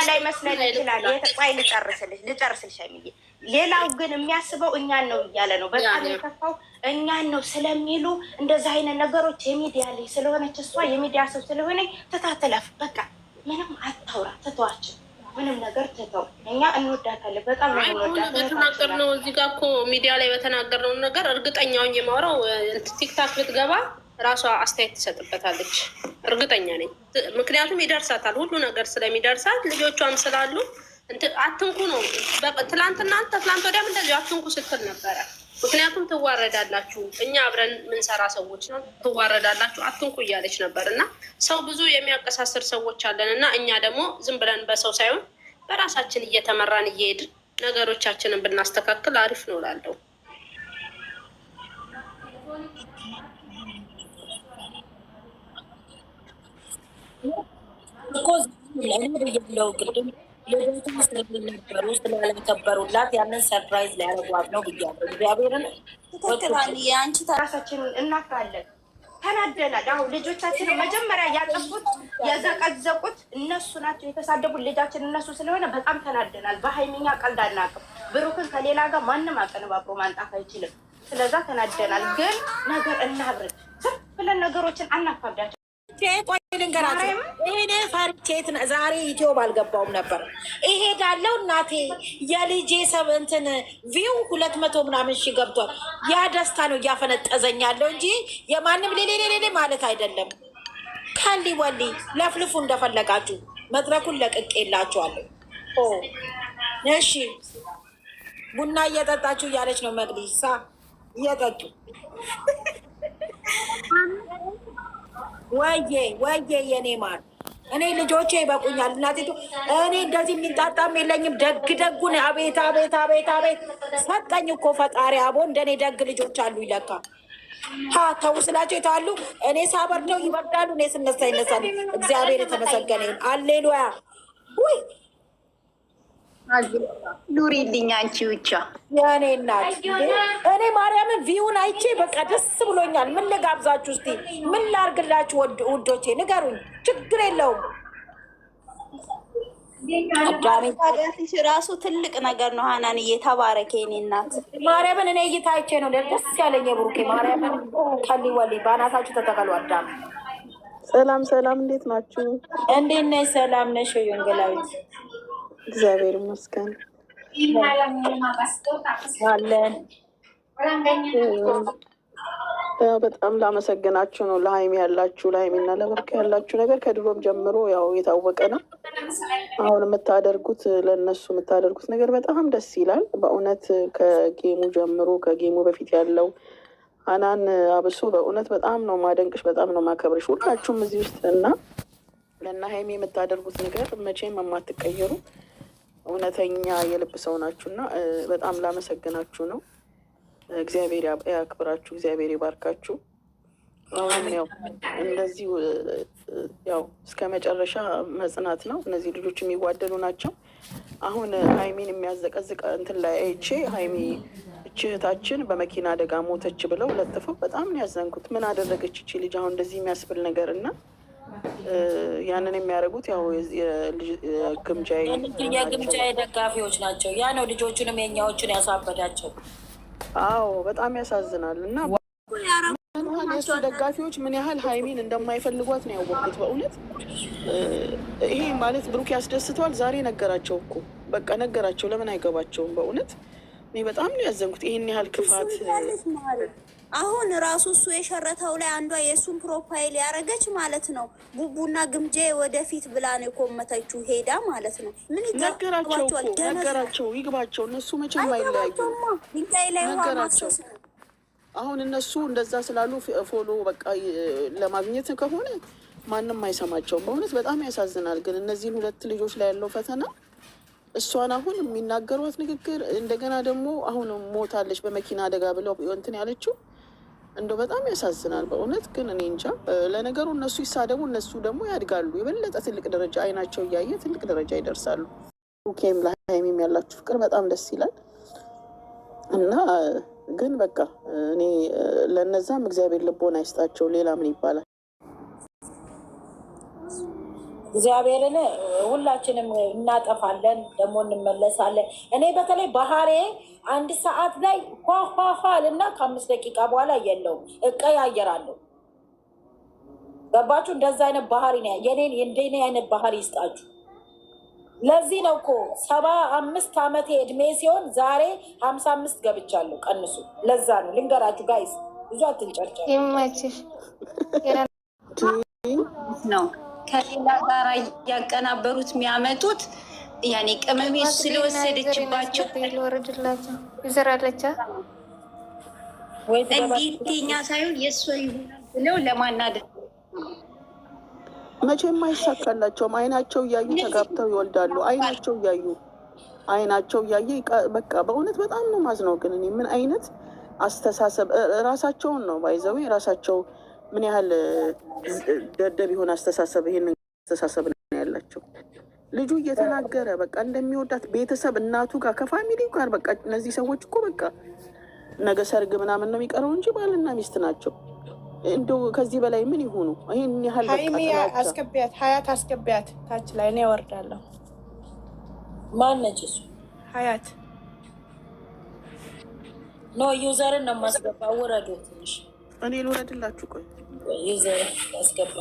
ላይ መስለን ይችላል። የተቋይ ልጨርስልሽ አይምዬ። ሌላው ግን የሚያስበው እኛን ነው እያለ ነው። በጣም የከፋው እኛን ነው ስለሚሉ እንደዚህ አይነት ነገሮች የሚዲያ ላይ ስለሆነች እሷ የሚዲያ ሰው ስለሆነ ተታተለፍ በቃ ምንም አታውራ፣ ትተዋችን ምንም ነገር ትተው። እኛ እንወዳታለን በጣም ነው እንወዳታለን። በተናገርነው እዚህ ጋር እኮ ሚዲያ ላይ በተናገርነው ነገር እርግጠኛውን የማውራው ቲክታክ ብትገባ ራሷ አስተያየት ትሰጥበታለች፣ እርግጠኛ ነኝ። ምክንያቱም ይደርሳታል ሁሉ ነገር ስለሚደርሳት ልጆቿም ስላሉ አትንኩ ነው። ትላንትና ትላንት ወዲያም እንደዚሁ አትንኩ ስትል ነበረ። ምክንያቱም ትዋረዳላችሁ፣ እኛ አብረን ምንሰራ ሰዎች ነው፣ ትዋረዳላችሁ፣ አትንኩ እያለች ነበር። እና ሰው ብዙ የሚያቀሳስር ሰዎች አለን እና እኛ ደግሞ ዝም ብለን በሰው ሳይሆን በራሳችን እየተመራን እየሄድን ነገሮቻችንን ብናስተካክል አሪፍ ነው እላለሁ። ያለው ቅድም ልጆቹ ስለነበሩ ስላላከበሩላት ያንን ሰርፕራይዝ ሊያደርጓት ነው ብያለሁ። እግዚአብሔርን ትክክል። የአንቺ ራሳችንን እናካለን። ተናደናል። አሁን ልጆቻችንን መጀመሪያ ያጠፉት የዘቀዘቁት እነሱ ናቸው፣ የተሳደቡት ልጃችን እነሱ ስለሆነ በጣም ተናደናል። በሀይሚኛ ቀልድ አናውቅም። ብሩክን ከሌላ ጋር ማንም አቀነባብሮ ማንጣት አይችልም። ስለዛ ተናደናል። ግን ነገር እናብርድ፣ ዝም ብለን ነገሮችን አናካብዳቸው። ቆይ ልንገራቸው። እኔ ፈርቼ ዛሬ ዩቲዩብ አልገባውም ነበር። እሄዳለሁ እናቴ የልጄ እንትን ቪው 200 ምናምን ሺህ ገብቷል። ያ ደስታ ነው እያፈነጠዘኛለሁ እንጂ የማንም ሌሌ ማለት አይደለም። ካሊ ወሊ ለፍልፉ እንደፈለጋችሁ መድረኩን ለቅቄላችኋለሁ። እሺ ቡና እየጠጣችሁ እያለች ነው መቅዲሳ፣ እየጠጡ ወዬ የኔ ማር፣ እኔ ልጆቼ ይበቁኛል። እናቴቱ እኔ እንደዚህ የሚንጣጣም የለኝም። ደጉን አቤት አቤት አቤት አቤት ሰጠኝ እኮ ፈጣሪ። አቦ እንደኔ ደግ ልጆች አሉ ይለካ። ተው ስላቸው ይተዋሉ። እኔ ሳበርደው ይበርዳሉ፣ እኔ ስነሳ ይነሳሉ። እግዚአብሔር የተመሰገነ ይሁን። አሌሉያ። ውይ ኑሪልኝ አንቺ ብቻ የእኔ እናት። እኔ ማርያምን ቪውን አይቼ በቃ ደስ ብሎኛል። ምን ልጋብዛችሁ እስቲ? ምን ላርግላችሁ ውዶቼ? ንገሩኝ። ችግር የለውም። አዳሚሽ ራሱ ትልቅ ነገር ነው። ሀናን እየተባረከ የኔ እናት ማርያምን እኔ እይታ አይቼ ነው ደስ ያለኝ። የብሩኬ ማርያምን ከሊወሊ በአናታችሁ ተተከሉ። አዳም ሰላም ሰላም፣ እንዴት ናችሁ? እንዴት ነሽ? ሰላም ነሽ? ወንጌላዊት እግዚአብሔር ይመስገን አለን። በጣም ላመሰግናችሁ ነው። ለሀይሚ ያላችሁ ለሀይሚና ለብሩክ ያላችሁ ነገር ከድሮም ጀምሮ ያው የታወቀ ነው። አሁን የምታደርጉት ለእነሱ የምታደርጉት ነገር በጣም ደስ ይላል በእውነት። ከጌሙ ጀምሮ ከጌሙ በፊት ያለው ሀናን አብሶ በእውነት በጣም ነው ማደንቅሽ፣ በጣም ነው ማከብርሽ ሁላችሁም እዚህ ውስጥ እና ለእና ሀይሚ የምታደርጉት ነገር መቼም የማትቀየሩ እውነተኛ የልብ ሰው ናችሁ እና በጣም ላመሰግናችሁ ነው። እግዚአብሔር ያክብራችሁ፣ እግዚአብሔር ይባርካችሁ። አሁንም ያው እንደዚሁ ያው እስከ መጨረሻ መጽናት ነው። እነዚህ ልጆች የሚዋደዱ ናቸው። አሁን ሀይሚን የሚያዘቀዝቅ እንትን ላይ አይቼ ሀይሚ እህታችን በመኪና አደጋ ሞተች ብለው ለጥፈው በጣም ነው ያዘንኩት። ምን አደረገች እቺ ልጅ አሁን እንደዚህ የሚያስብል ነገር እና ያንን የሚያደርጉት ያው የግምጃ ደጋፊዎች ናቸው። ያ ነው ልጆቹንም የኛዎቹን ያሳበዳቸው። አዎ በጣም ያሳዝናል። እና የእሱ ደጋፊዎች ምን ያህል ሀይሚን እንደማይፈልጓት ነው ያወቅኩት በእውነት። ይሄ ማለት ብሩክ ያስደስተዋል። ዛሬ ነገራቸው እኮ በቃ ነገራቸው። ለምን አይገባቸውም? በእውነት እኔ በጣም ነው ያዘንኩት። ይሄን ያህል ክፋት አሁን ራሱ እሱ የሸረተው ላይ አንዷ የእሱን ፕሮፋይል ያደረገች ማለት ነው። ቡቡና ግምጄ ወደፊት ብላ ነው የኮመተችው ሄዳ ማለት ነው። ምን ነገራቸው ይግባቸው። እነሱ መቼም አይለያዩ ነገራቸው። አሁን እነሱ እንደዛ ስላሉ ፎሎ በቃ ለማግኘት ከሆነ ማንም አይሰማቸውም። በእውነት በጣም ያሳዝናል። ግን እነዚህን ሁለት ልጆች ላይ ያለው ፈተና እሷን አሁን የሚናገሯት ንግግር እንደገና ደግሞ አሁን ሞታለች በመኪና አደጋ ብለው እንትን ያለችው እንደው በጣም ያሳዝናል በእውነት። ግን እኔ እንጃ። ለነገሩ እነሱ ይሳደቡ፣ እነሱ ደግሞ ያድጋሉ። የበለጠ ትልቅ ደረጃ አይናቸው እያየ ትልቅ ደረጃ ይደርሳሉ። ኦኬም ለሀይሚም ያላችሁ ፍቅር በጣም ደስ ይላል እና ግን በቃ እኔ ለነዛም እግዚአብሔር ልቦና ይስጣቸው። ሌላ ምን ይባላል? እግዚአብሔርን ሁላችንም እናጠፋለን፣ ደግሞ እንመለሳለን። እኔ በተለይ ባህሬ 1 ሰዓት ላይ ኋኋኋልና ከ5 ደቂቃ በኋላ የለውም እቀያየራለሁ። ገባችሁ? እንደዛ አይነት ባህሪ ነው የኔን። እንደኔ አይነት ባህሪ ይስጣችሁ። ለዚህ ነው እኮ 75 ዓመቴ እድሜ ሲሆን ዛሬ 55 ገብቻለሁ። ቀንሱ። ለዛ ነው ልንገራችሁ ጋይስ፣ ብዙ አትንጨርጨር። ይመችሽ ነው ከሌላ ጋር እያቀናበሩት የሚያመጡት ያኔ ቅመሜ ስለወሰደችባቸው ወረድላቸው ይዘራለቻ እንዴት የኛ ሳይሆን የእሷ ይሆናል ብለው ለማናደድ መቼም አይሳካላቸውም። አይናቸው እያዩ ተጋብተው ይወልዳሉ። አይናቸው እያየ በቃ በእውነት በጣም ነው ማዝነው። ግን እኔ ምን አይነት አስተሳሰብ ራሳቸውን ነው ባይዘው ራሳቸው ምን ያህል ደደብ የሆነ አስተሳሰብ ይሄን አስተሳሰብ ነው ያላቸው። ልጁ እየተናገረ በቃ እንደሚወዳት ቤተሰብ እናቱ ጋር ከፋሚሊው ጋር በቃ እነዚህ ሰዎች እኮ በቃ ነገ ሰርግ ምናምን ነው የሚቀረው እንጂ ባልና ሚስት ናቸው። እንደው ከዚህ በላይ ምን ይሆኑ? ይሄን ያህል ሃይሚ አስገቢያት፣ ሀያት አስገቢያት ታች ላይ እኔ እወርዳለሁ። ማን ነች እሱ? ሀያት ኖ ዩዘርን ነው የማስገባ። ውረዱ ትንሽ እኔ ልውረድላችሁ። ቆይ ዩዘር አስገባ።